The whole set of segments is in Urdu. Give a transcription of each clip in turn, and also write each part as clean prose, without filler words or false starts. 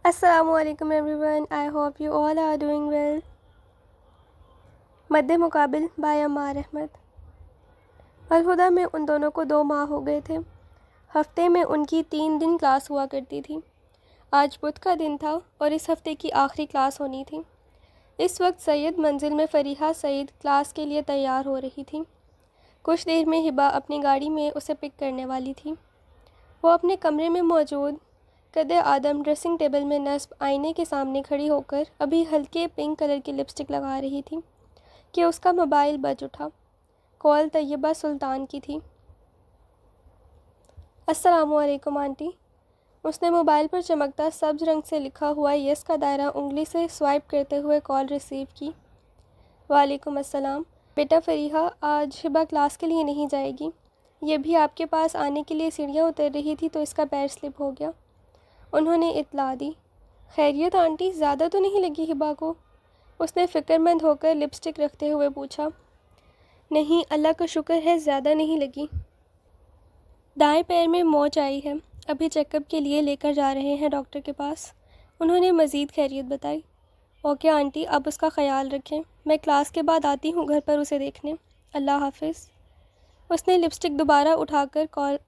السلام علیکم everyone, I hope you all are doing well. مد مقابل بائی عمار احمد۔ الہدیٰ میں ان دونوں کو 2 ماہ ہو گئے تھے۔ ہفتے میں ان کی 3 دن کلاس ہوا کرتی تھی۔ آج بدھ کا دن تھا اور اس ہفتے کی آخری کلاس ہونی تھی۔ اس وقت سید منزل میں فریحہ سعید کلاس کے لیے تیار ہو رہی تھی۔ کچھ دیر میں ہبا اپنی گاڑی میں اسے پک کرنے والی تھی۔ وہ اپنے کمرے میں موجود قد آدم ڈریسنگ ٹیبل میں نصب آئینے کے سامنے کھڑی ہو کر ابھی ہلکے پنک کلر کی لپسٹک لگا رہی تھی کہ اس کا موبائل بج اٹھا۔ کال طیبہ سلطان کی تھی۔ السلام علیکم آنٹی۔ اس نے موبائل پر چمکتا سبز رنگ سے لکھا ہوا یس کا دائرہ انگلی سے سوائپ کرتے ہوئے کال ریسیو کی۔ وعلیکم السلام۔ بیٹا فریحہ آج ہبا کلاس کے لیے نہیں جائے گی۔ یہ بھی آپ کے پاس آنے کے لیے سیڑھیاں اتر رہی تھی تو اس کا پیر سلپ ہو گیا، انہوں نے اطلاع دی۔ خیریت آنٹی، زیادہ تو نہیں لگی ہبا کو؟ اس نے فکر مند ہو کر لپسٹک رکھتے ہوئے پوچھا۔ نہیں، اللہ کا شکر ہے زیادہ نہیں لگی۔ دائیں پیر میں موچ آئی ہے، ابھی چیک اپ کے لیے لے کر جا رہے ہیں ڈاکٹر کے پاس، انہوں نے مزید خیریت بتائی۔ اوکے آنٹی، آپ اس کا خیال رکھیں، میں کلاس کے بعد آتی ہوں گھر پر اسے دیکھنے، اللہ حافظ۔ اس نے لپسٹک دوبارہ اٹھا کر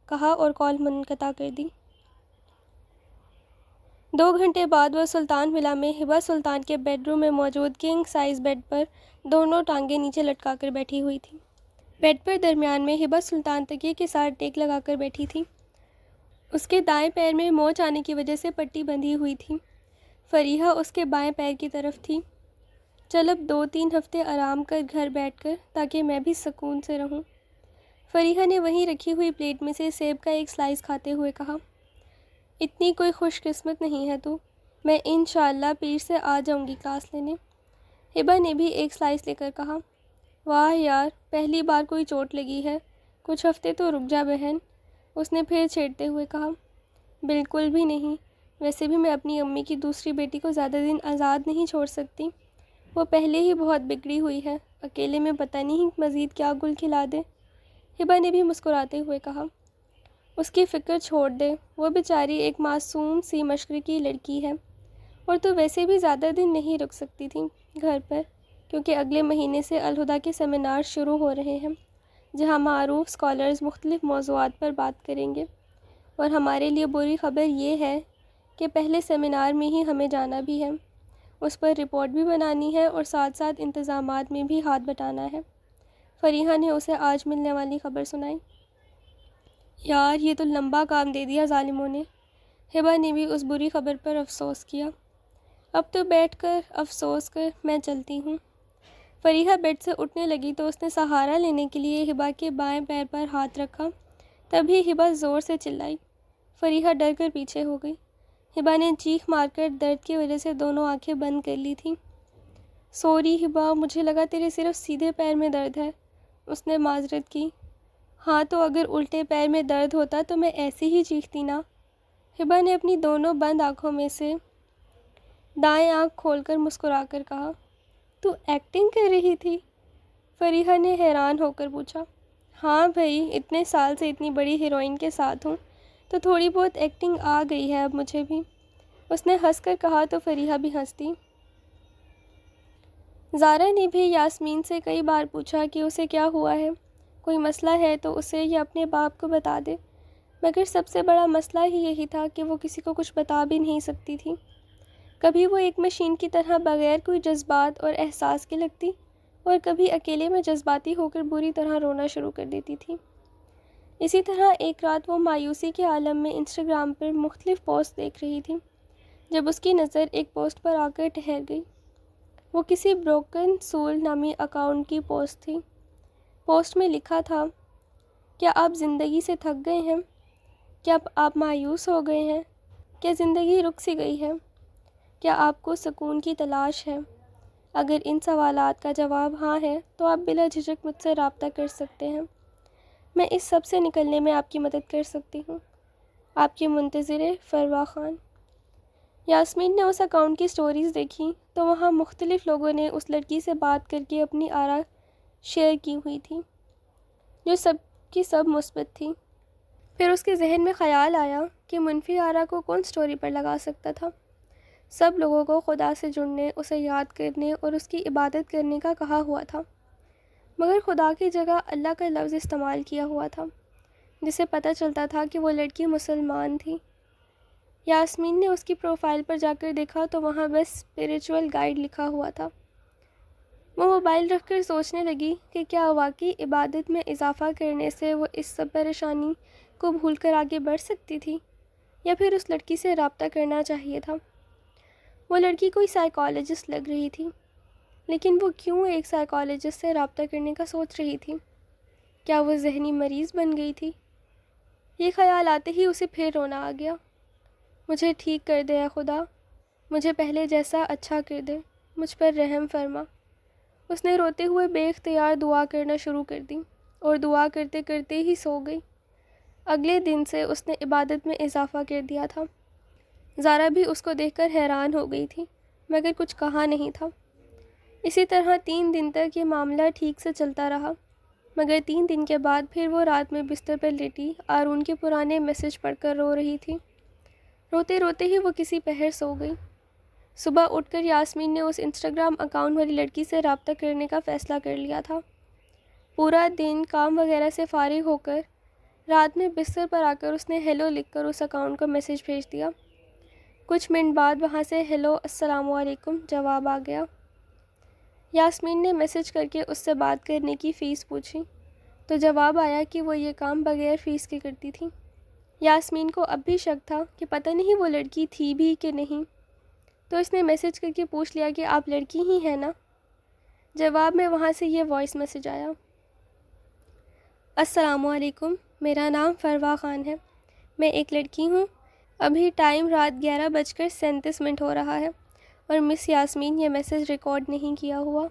کہا اور کال منقطع کر دی۔ 2 گھنٹے بعد وہ سلطان ولا میں ہبا سلطان کے بیڈ روم میں موجود کنگ سائز بیڈ پر دونوں ٹانگیں نیچے لٹکا کر بیٹھی ہوئی تھی۔ بیڈ پر درمیان میں ہبا سلطان تکیے کے ساتھ ٹیک لگا کر بیٹھی تھی۔ اس کے دائیں پیر میں موچ آنے کی وجہ سے پٹی بندھی ہوئی تھی۔ فریحہ اس کے بائیں پیر کی طرف تھی۔ چل اب 2-3 ہفتے آرام کر گھر بیٹھ کر، تاکہ میں بھی سکون سے رہوں۔ فریحہ نے وہیں رکھی ہوئی پلیٹ میں سے سیب کا ایک سلائس کھاتے ہوئے کہا۔ اتنی کوئی خوش قسمت نہیں ہے تو، میں انشاءاللہ پیر سے آ جاؤں گی کلاس لینے۔ ہبا نے بھی ایک سلائس لے کر کہا۔ واہ یار، پہلی بار کوئی چوٹ لگی ہے، کچھ ہفتے تو رک جا بہن، اس نے پھر چھیڑتے ہوئے کہا۔ بالکل بھی نہیں، ویسے بھی میں اپنی امی کی دوسری بیٹی کو زیادہ دن آزاد نہیں چھوڑ سکتی، وہ پہلے ہی بہت بگڑی ہوئی ہے، اکیلے میں پتہ نہیں مزید کیا گل کھلا دے، ہبا نے بھی مسکراتے ہوئے کہا۔ اس کی فکر چھوڑ دے، وہ بیچاری ایک معصوم سی مشرقی لڑکی ہے، اور تو ویسے بھی زیادہ دن نہیں رک سکتی تھی گھر پر، کیونکہ اگلے مہینے سے الہدیٰ کے سیمینار شروع ہو رہے ہیں، جہاں معروف اسکالرز مختلف موضوعات پر بات کریں گے، اور ہمارے لیے بری خبر یہ ہے کہ پہلے سیمینار میں ہی ہمیں جانا بھی ہے، اس پر رپورٹ بھی بنانی ہے اور ساتھ ساتھ انتظامات میں بھی ہاتھ بٹانا ہے۔ فریحہ نے اسے آج ملنے والی خبر سنائی۔ یار، یہ تو لمبا کام دے دیا ظالموں نے، ہبا نے بھی اس بری خبر پر افسوس کیا۔ اب تو بیٹھ کر افسوس کر، میں چلتی ہوں۔ فریحہ بیڈ سے اٹھنے لگی تو اس نے سہارا لینے کے لیے ہبا کے بائیں پیر پر ہاتھ رکھا، تبھی ہبا زور سے چلائی۔ فریحہ ڈر کر پیچھے ہو گئی۔ ہبا نے چیخ مار کر درد کی وجہ سے دونوں آنکھیں بند کر لی تھیں۔ سوری ہبا، مجھے لگا تیرے صرف سیدھے پیر میں درد ہے، اس نے معذرت کی۔ ہاں تو اگر الٹے پیر میں درد ہوتا تو میں ایسے ہی چیختی نا، ہبا نے اپنی دونوں بند آنکھوں میں سے دائیں آنکھ کھول کر مسکرا کر کہا۔ تو ایکٹنگ کر رہی تھی؟ فریحہ نے حیران ہو کر پوچھا۔ ہاں بھائی، اتنے سال سے اتنی بڑی ہیروئن کے ساتھ ہوں تو تھوڑی بہت ایکٹنگ آ گئی ہے اب مجھے بھی، اس نے ہنس کر کہا تو فریحہ بھی ہنس دی۔ زارا نے بھی یاسمین سے کئی بار پوچھا کہ اسے کیا ہوا ہے، کوئی مسئلہ ہے تو اسے یا اپنے باپ کو بتا دے، مگر سب سے بڑا مسئلہ ہی یہی تھا کہ وہ کسی کو کچھ بتا بھی نہیں سکتی تھی۔ کبھی وہ ایک مشین کی طرح بغیر کوئی جذبات اور احساس کے لگتی، اور کبھی اکیلے میں جذباتی ہو کر بری طرح رونا شروع کر دیتی تھی۔ اسی طرح ایک رات وہ مایوسی کے عالم میں انسٹاگرام پر مختلف پوسٹ دیکھ رہی تھی، جب اس کی نظر ایک پوسٹ پر آ کر ٹھہر گئی۔ وہ کسی بروکن سول نامی اکاؤنٹ کی پوسٹ تھی۔ پوسٹ میں لکھا تھا، کیا آپ زندگی سے تھک گئے ہیں؟ کیا آپ مایوس ہو گئے ہیں؟ کیا زندگی رک سی گئی ہے؟ کیا آپ کو سکون کی تلاش ہے؟ اگر ان سوالات کا جواب ہاں ہے تو آپ بلا جھجک مجھ سے رابطہ کر سکتے ہیں، میں اس سب سے نکلنے میں آپ کی مدد کر سکتی ہوں۔ آپ کی منتظر فروا خان۔ یاسمین نے اس اکاؤنٹ کی سٹوریز دیکھی تو وہاں مختلف لوگوں نے اس لڑکی سے بات کر کے اپنی آرا شیئر کی ہوئی تھی، جو سب کی سب مثبت تھی۔ پھر اس کے ذہن میں خیال آیا کہ منفی آرا کو کون سٹوری پر لگا سکتا تھا۔ سب لوگوں کو خدا سے جڑنے، اسے یاد کرنے اور اس کی عبادت کرنے کا کہا ہوا تھا، مگر خدا کی جگہ اللہ کا لفظ استعمال کیا ہوا تھا، جس سے پتہ چلتا تھا کہ وہ لڑکی مسلمان تھی۔ یاسمین نے اس کی پروفائل پر جا کر دیکھا تو وہاں بس اسپریچول گائیڈ لکھا ہوا تھا۔ وہ موبائل رکھ کر سوچنے لگی کہ کیا واقعی عبادت میں اضافہ کرنے سے وہ اس سب پریشانی کو بھول کر آگے بڑھ سکتی تھی، یا پھر اس لڑکی سے رابطہ کرنا چاہیے تھا۔ وہ لڑکی کوئی سائیکالوجسٹ لگ رہی تھی، لیکن وہ کیوں ایک سائیکالوجسٹ سے رابطہ کرنے کا سوچ رہی تھی؟ کیا وہ ذہنی مریض بن گئی تھی؟ یہ خیال آتے ہی اسے پھر رونا آ گیا۔ مجھے ٹھیک کر دے اے خدا، مجھے پہلے جیسا اچھا کر دے، مجھ پر رحم فرما۔ اس نے روتے ہوئے بے اختیار دعا کرنا شروع کر دی اور دعا کرتے کرتے ہی سو گئی۔ اگلے دن سے اس نے عبادت میں اضافہ کر دیا تھا۔ زارا بھی اس کو دیکھ کر حیران ہو گئی تھی، مگر کچھ کہا نہیں تھا۔ اسی طرح 3 دن تک یہ معاملہ ٹھیک سے چلتا رہا، مگر 3 دن کے بعد پھر وہ رات میں بستر پر لیٹی آرون کے پرانے میسج پڑھ کر رو رہی تھی۔ روتے روتے ہی وہ کسی پہر سو گئی۔ صبح اٹھ کر یاسمین نے اس انسٹاگرام اکاؤنٹ والی لڑکی سے رابطہ کرنے کا فیصلہ کر لیا تھا۔ پورا دن کام وغیرہ سے فارغ ہو کر رات میں بستر پر آ کر اس نے ہیلو لکھ کر اس اکاؤنٹ کو میسج بھیج دیا۔ کچھ منٹ بعد وہاں سے ہیلو السلام علیکم جواب آ گیا۔ یاسمین نے میسج کر کے اس سے بات کرنے کی فیس پوچھی تو جواب آیا کہ وہ یہ کام بغیر فیس کے کرتی تھی۔ یاسمین کو اب بھی شک تھا کہ پتہ نہیں وہ لڑکی تھی بھی کہ نہیں، تو اس نے میسج کر کے پوچھ لیا کہ آپ لڑکی ہی ہیں نا؟ جواب میں وہاں سے یہ وائس میسج آیا: السلام علیکم، میرا نام فروا خان ہے، میں ایک لڑکی ہوں، ابھی ٹائم رات 11:37 ہو رہا ہے اور مس یاسمین یہ میسج ریکارڈ نہیں کیا ہوا۔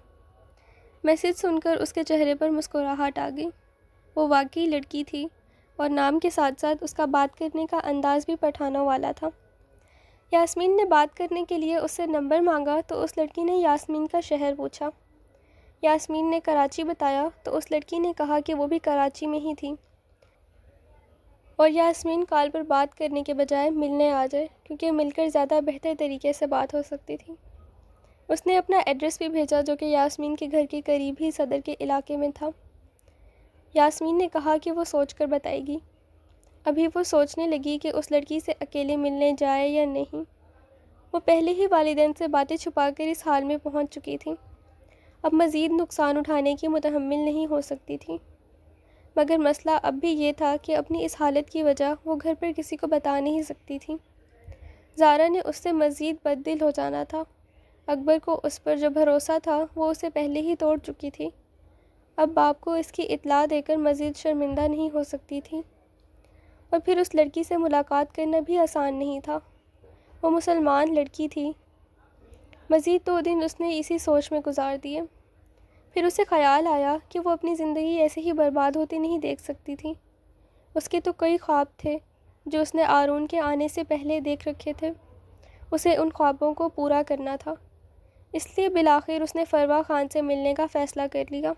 میسج سن کر اس کے چہرے پر مسکراہٹ آ گئی۔ وہ واقعی لڑکی تھی اور نام کے ساتھ ساتھ اس کا بات کرنے کا انداز بھی پٹھانوں والا تھا۔ یاسمین نے بات کرنے کے لیے اس سے نمبر مانگا تو اس لڑکی نے یاسمین کا شہر پوچھا۔ یاسمین نے کراچی بتایا تو اس لڑکی نے کہا کہ وہ بھی کراچی میں ہی تھی اور یاسمین کال پر بات کرنے کے بجائے ملنے آ جائے، کیونکہ مل کر زیادہ بہتر طریقے سے بات ہو سکتی تھی۔ اس نے اپنا ایڈریس بھی بھیجا جو کہ یاسمین کے گھر کے قریب ہی صدر کے علاقے میں تھا۔ یاسمین نے کہا کہ وہ سوچ کر بتائے گی۔ ابھی وہ سوچنے لگی کہ اس لڑکی سے اکیلے ملنے جائے یا نہیں۔ وہ پہلے ہی والدین سے باتیں چھپا کر اس حال میں پہنچ چکی تھی، اب مزید نقصان اٹھانے کی متحمل نہیں ہو سکتی تھی۔ مگر مسئلہ اب بھی یہ تھا کہ اپنی اس حالت کی وجہ وہ گھر پر کسی کو بتا نہیں سکتی تھی۔ زارا نے اس سے مزید بددل ہو جانا تھا۔ اکبر کو اس پر جو بھروسہ تھا وہ اسے پہلے ہی توڑ چکی تھی۔ اب باپ کو اس کی اطلاع دے کر مزید شرمندہ نہیں ہو سکتی تھی، اور پھر اس لڑکی سے ملاقات کرنا بھی آسان نہیں تھا۔ وہ مسلمان لڑکی تھی۔ مزید 2 دن اس نے اسی سوچ میں گزار دیے۔ پھر اسے خیال آیا کہ وہ اپنی زندگی ایسے ہی برباد ہوتی نہیں دیکھ سکتی تھی۔ اس کے تو کئی خواب تھے جو اس نے آرون کے آنے سے پہلے دیکھ رکھے تھے۔ اسے ان خوابوں کو پورا کرنا تھا، اس لیے بالآخر اس نے فروا خان سے ملنے کا فیصلہ کر لیا۔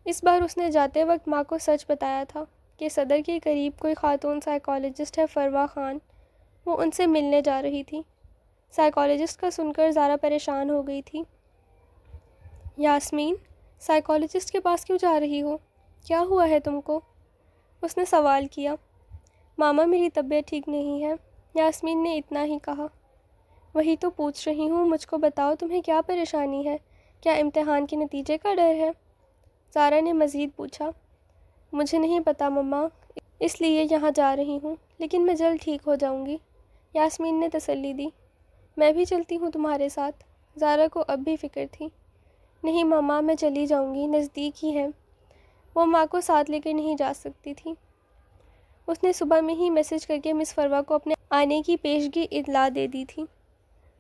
اس بار اس نے جاتے وقت ماں کو سچ بتایا تھا کہ صدر کے قریب کوئی خاتون سائیکالوجسٹ ہے فروا خان، وہ ان سے ملنے جا رہی تھی۔ سائیکالوجسٹ کا سن کر زارا پریشان ہو گئی تھی۔ یاسمین، سائیکالوجسٹ کے پاس کیوں جا رہی ہو؟ کیا ہوا ہے تم کو؟ اس نے سوال کیا۔ ماما میری طبیعت ٹھیک نہیں ہے، یاسمین نے اتنا ہی کہا۔ وہی تو پوچھ رہی ہوں، مجھ کو بتاؤ تمہیں کیا پریشانی ہے؟ کیا امتحان کے نتیجے کا ڈر ہے؟ زارا نے مزید پوچھا۔ مجھے نہیں پتا مما، اس لیے یہاں جا رہی ہوں، لیکن میں جلد ٹھیک ہو جاؤں گی، یاسمین نے تسلی دی۔ میں بھی چلتی ہوں تمہارے ساتھ، زارا کو اب بھی فکر تھی۔ نہیں ماما، میں چلی جاؤں گی، نزدیک ہی ہے۔ وہ ماں کو ساتھ لے کر نہیں جا سکتی تھی۔ اس نے صبح میں ہی میسج کر کے مس فروا کو اپنے آنے کی پیشگی اطلاع دے دی تھی۔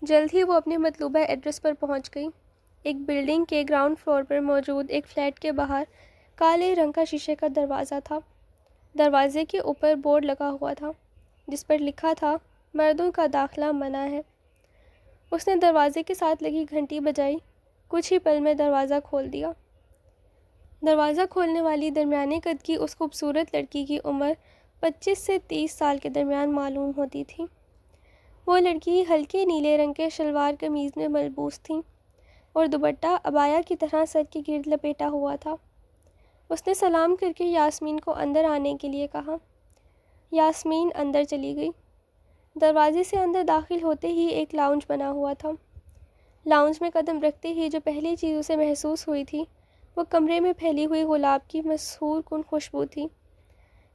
جلد ہی وہ اپنے مطلوبہ ایڈریس پر پہنچ گئی۔ ایک بلڈنگ کے گراؤنڈ فلور پر موجود ایک فلیٹ کے باہر کالے رنگ کا شیشے کا دروازہ تھا۔ دروازے کے اوپر بورڈ لگا ہوا تھا جس پر لکھا تھا مردوں کا داخلہ منع ہے۔ اس نے دروازے کے ساتھ لگی گھنٹی بجائی، کچھ ہی پل میں دروازہ کھول دیا۔ دروازہ کھولنے والی درمیانے قد کی اس خوبصورت لڑکی کی عمر 25 سے 30 سال کے درمیان معلوم ہوتی تھی۔ وہ لڑکی ہلکے نیلے رنگ کے شلوار قمیض میں ملبوس تھی اور دوپٹہ عبایا کی طرح سر کے گرد لپیٹا ہوا تھا۔ اس نے سلام کر کے یاسمین کو اندر آنے کے لیے کہا۔ یاسمین اندر چلی گئی۔ دروازے سے اندر داخل ہوتے ہی ایک لاؤنج بنا ہوا تھا۔ لاؤنج میں قدم رکھتے ہی جو پہلی چیز اسے محسوس ہوئی تھی وہ کمرے میں پھیلی ہوئی گلاب کی مسحور کن خوشبو تھی۔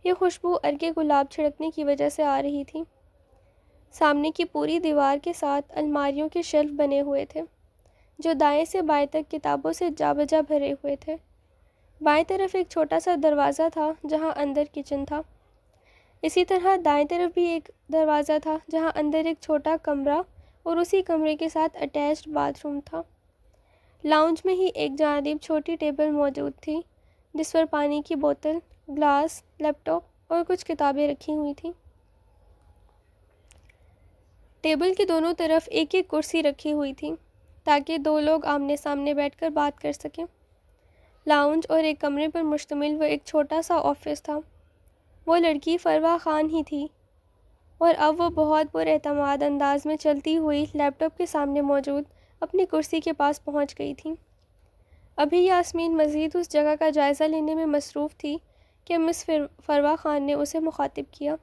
یہ خوشبو ارکے گلاب چھڑکنے کی وجہ سے آ رہی تھی۔ سامنے کی پوری دیوار کے ساتھ الماریوں کے شیلف بنے ہوئے تھے جو دائیں سے بائیں تک کتابوں سے جا بجا بھرے ہوئے تھے۔ بائیں طرف ایک چھوٹا سا دروازہ تھا جہاں اندر کچن تھا۔ اسی طرح دائیں طرف بھی ایک دروازہ تھا جہاں اندر ایک چھوٹا کمرہ اور اسی کمرے کے ساتھ اٹیچڈ باتھ روم تھا۔ لاؤنج میں ہی ایک جانب چھوٹی ٹیبل موجود تھی جس پر پانی کی بوتل، گلاس، لیپ ٹاپ اور کچھ کتابیں رکھی ہوئی تھیں۔ ٹیبل کے دونوں طرف ایک ایک کرسی رکھی ہوئی تھی تاکہ دو لوگ آمنے سامنے بیٹھ کر بات کر سکیں۔ لاؤنج اور ایک کمرے پر مشتمل وہ ایک چھوٹا سا آفس تھا۔ وہ لڑکی فروہ خان ہی تھی اور اب وہ بہت پر اعتماد انداز میں چلتی ہوئی لیپ ٹاپ کے سامنے موجود اپنی کرسی کے پاس پہنچ گئی تھی۔ ابھی یاسمین مزید اس جگہ کا جائزہ لینے میں مصروف تھی کہ مس فروہ خان نے اسے مخاطب کیا۔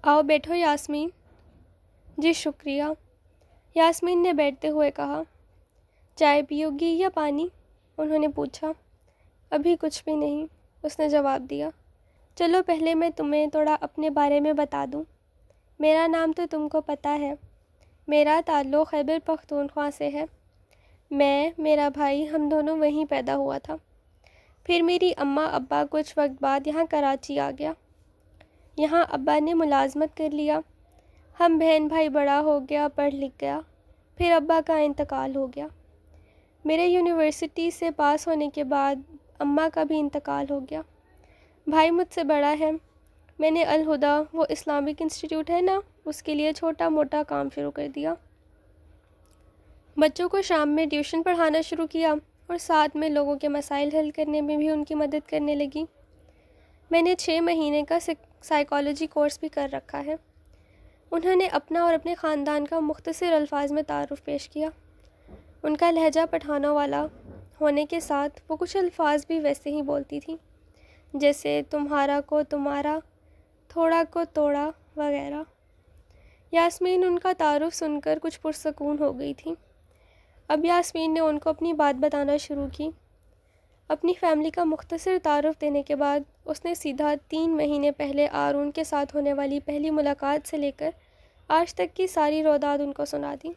آؤ بیٹھو یاسمین۔ جی شکریہ، یاسمین نے بیٹھتے ہوئے کہا۔ چائے پیو گی یا پانی؟ انہوں نے پوچھا۔ ابھی کچھ بھی نہیں، اس نے جواب دیا۔ چلو پہلے میں تمہیں تھوڑا اپنے بارے میں بتا دوں۔ میرا نام تو تم کو پتہ ہے، میرا تعلق خیبر پختونخوا سے ہے۔ میرا بھائی ہم دونوں وہیں پیدا ہوا تھا۔ پھر میری اماں ابا کچھ وقت بعد یہاں کراچی آ گیا۔ یہاں ابا نے ملازمت کر لیا۔ ہم بہن بھائی بڑا ہو گیا، پڑھ لکھ گیا۔ پھر ابا کا انتقال ہو گیا۔ میرے یونیورسٹی سے پاس ہونے کے بعد اماں کا بھی انتقال ہو گیا۔ بھائی مجھ سے بڑا ہے۔ میں نے الہدیٰ، وہ اسلامک انسٹیٹیوٹ ہے نا، اس کے لیے چھوٹا موٹا کام شروع کر دیا۔ بچوں کو شام میں ٹیوشن پڑھانا شروع کیا اور ساتھ میں لوگوں کے مسائل حل کرنے میں بھی ان کی مدد کرنے لگی۔ میں نے 6 مہینے کا سائیکالوجی کورس بھی کر رکھا ہے۔ انہوں نے اپنا اور اپنے خاندان کا مختصر الفاظ میں تعارف پیش کیا۔ ان کا لہجہ پٹھانوں والا ہونے کے ساتھ وہ کچھ الفاظ بھی ویسے ہی بولتی تھیں، جیسے تمہارا کو تمہارا، تھوڑا کو توڑا وغیرہ۔ یاسمین ان کا تعارف سن کر کچھ پرسکون ہو گئی تھی۔ اب یاسمین نے ان کو اپنی بات بتانا شروع کی۔ اپنی فیملی کا مختصر تعارف دینے کے بعد اس نے سیدھا 3 مہینے پہلے آرون کے ساتھ ہونے والی پہلی ملاقات سے لے کر آج تک کی ساری روداد ان کو سنا دی۔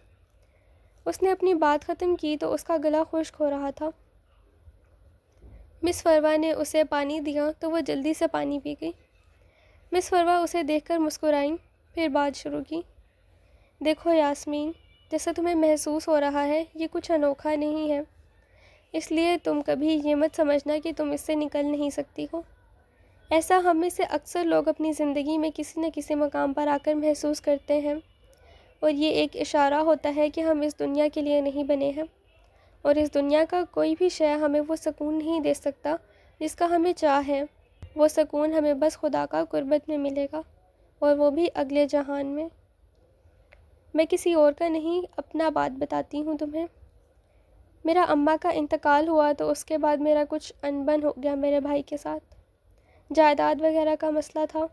اس نے اپنی بات ختم کی تو اس کا گلا خشک ہو رہا تھا۔ مس فروہ نے اسے پانی دیا تو وہ جلدی سے پانی پی گئی۔ مس فروہ اسے دیکھ کر مسکرائیں، پھر بات شروع کی۔ دیکھو یاسمین، جیسا تمہیں محسوس ہو رہا ہے یہ کچھ انوکھا نہیں ہے، اس لیے تم کبھی یہ مت سمجھنا کہ تم اس سے نکل نہیں سکتی ہو۔ ایسا ہم میں سے اکثر لوگ اپنی زندگی میں کسی نہ کسی مقام پر آ کر محسوس کرتے ہیں، اور یہ ایک اشارہ ہوتا ہے کہ ہم اس دنیا کے لیے نہیں بنے ہیں، اور اس دنیا کا کوئی بھی شے ہمیں وہ سکون نہیں دے سکتا جس کا ہمیں چاہ ہے۔ وہ سکون ہمیں بس خدا کا قربت میں ملے گا، اور وہ بھی اگلے جہان میں۔ میں کسی اور کا نہیں، اپنا بات بتاتی ہوں تمہیں۔ میرا اماں کا انتقال ہوا تو اس کے بعد میرا کچھ انبن ہو گیا میرے بھائی کے ساتھ۔ جائیداد وغیرہ کا مسئلہ تھا۔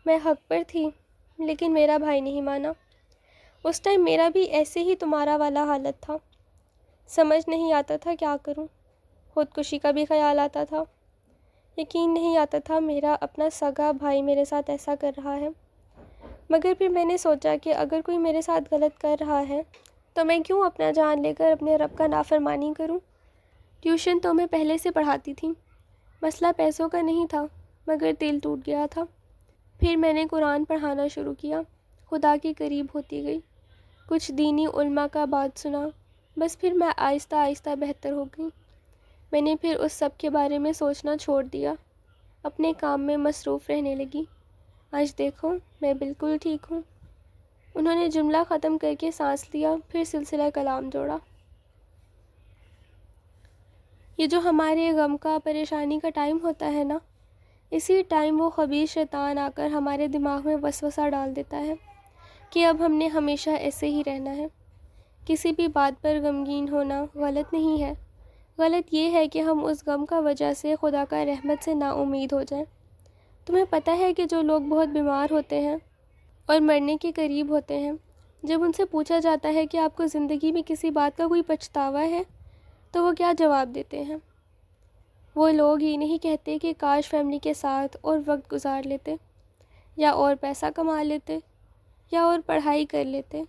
میں حق پر تھی لیکن میرا بھائی نہیں مانا۔ اس ٹائم میرا بھی ایسے ہی تمہارا والا حالت تھا۔ سمجھ نہیں آتا تھا کیا کروں۔ خودکشی کا بھی خیال آتا تھا۔ یقین نہیں آتا تھا میرا اپنا سگا بھائی میرے ساتھ ایسا کر رہا ہے۔ مگر پھر میں نے سوچا کہ اگر کوئی میرے ساتھ غلط کر رہا ہے تو میں کیوں اپنا جان لے کر اپنے رب کا نافرمانی کروں۔ ٹیوشن تو میں پہلے سے پڑھاتی تھی، مسئلہ پیسوں کا نہیں تھا، مگر دل ٹوٹ گیا تھا۔ پھر میں نے قرآن پڑھانا شروع کیا، خدا کے قریب ہوتی گئی، کچھ دینی علماء کا بات سنا، بس پھر میں آہستہ آہستہ بہتر ہو گئی۔ میں نے پھر اس سب کے بارے میں سوچنا چھوڑ دیا، اپنے کام میں مصروف رہنے لگی۔ آج دیکھو میں بالکل ٹھیک ہوں۔ انہوں نے جملہ ختم کر کے سانس لیا، پھر سلسلہ کلام جوڑا۔ یہ جو ہمارے غم کا، پریشانی کا ٹائم ہوتا ہے نا، اسی ٹائم وہ خبیث شیطان آ کر ہمارے دماغ میں وسوسہ ڈال دیتا ہے کہ اب ہم نے ہمیشہ ایسے ہی رہنا ہے۔ کسی بھی بات پر غمگین ہونا غلط نہیں ہے، غلط یہ ہے کہ ہم اس غم کا وجہ سے خدا کا رحمت سے نا امید ہو جائیں۔ تمہیں پتہ ہے کہ جو لوگ بہت بیمار ہوتے ہیں اور مرنے کے قریب ہوتے ہیں، جب ان سے پوچھا جاتا ہے کہ آپ کو زندگی میں کسی بات کا کوئی پچھتاوا ہے تو وہ کیا جواب دیتے ہیں؟ وہ لوگ یہ نہیں کہتے کہ کاش فیملی کے ساتھ اور وقت گزار لیتے، یا اور پیسہ کما لیتے، یا اور پڑھائی کر لیتے۔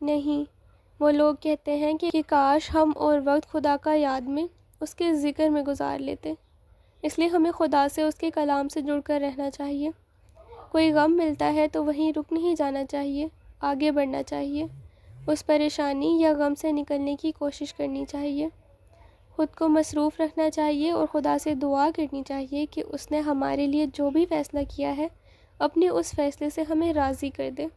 نہیں، وہ لوگ کہتے ہیں کہ کاش ہم اور وقت خدا کا یاد میں اس کے ذکر میں گزار لیتے۔ اس لیے ہمیں خدا سے اس کے کلام سے جڑ کر رہنا چاہیے۔ کوئی غم ملتا ہے تو وہیں رک نہیں جانا چاہیے، آگے بڑھنا چاہیے، اس پریشانی یا غم سے نکلنے کی کوشش کرنی چاہیے، خود کو مصروف رکھنا چاہیے اور خدا سے دعا کرنی چاہیے کہ اس نے ہمارے لیے جو بھی فیصلہ کیا ہے اپنے اس فیصلے سے ہمیں راضی کر دے۔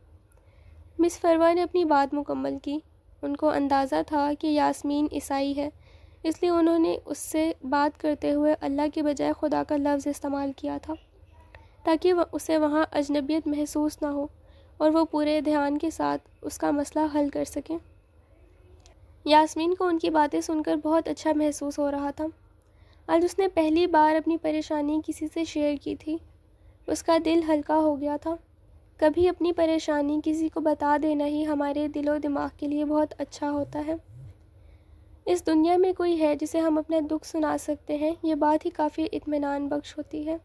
مس فروا نے اپنی بات مکمل کی۔ ان کو اندازہ تھا کہ یاسمین عیسائی ہے، اس لیے انہوں نے اس سے بات کرتے ہوئے اللہ کے بجائے خدا کا لفظ استعمال کیا تھا تاکہ اسے وہاں اجنبیت محسوس نہ ہو اور وہ پورے دھیان کے ساتھ اس کا مسئلہ حل کر سکیں۔ یاسمین کو ان کی باتیں سن کر بہت اچھا محسوس ہو رہا تھا۔ آج اس نے پہلی بار اپنی پریشانی کسی سے شیئر کی تھی۔ اس کا دل ہلکا ہو گیا تھا۔ کبھی اپنی پریشانی کسی کو بتا دینا ہی ہمارے دل و دماغ کے لیے بہت اچھا ہوتا ہے۔ اس دنیا میں کوئی ہے جسے ہم اپنا دکھ سنا سکتے ہیں، یہ بات ہی کافی اطمینان بخش ہوتی ہے۔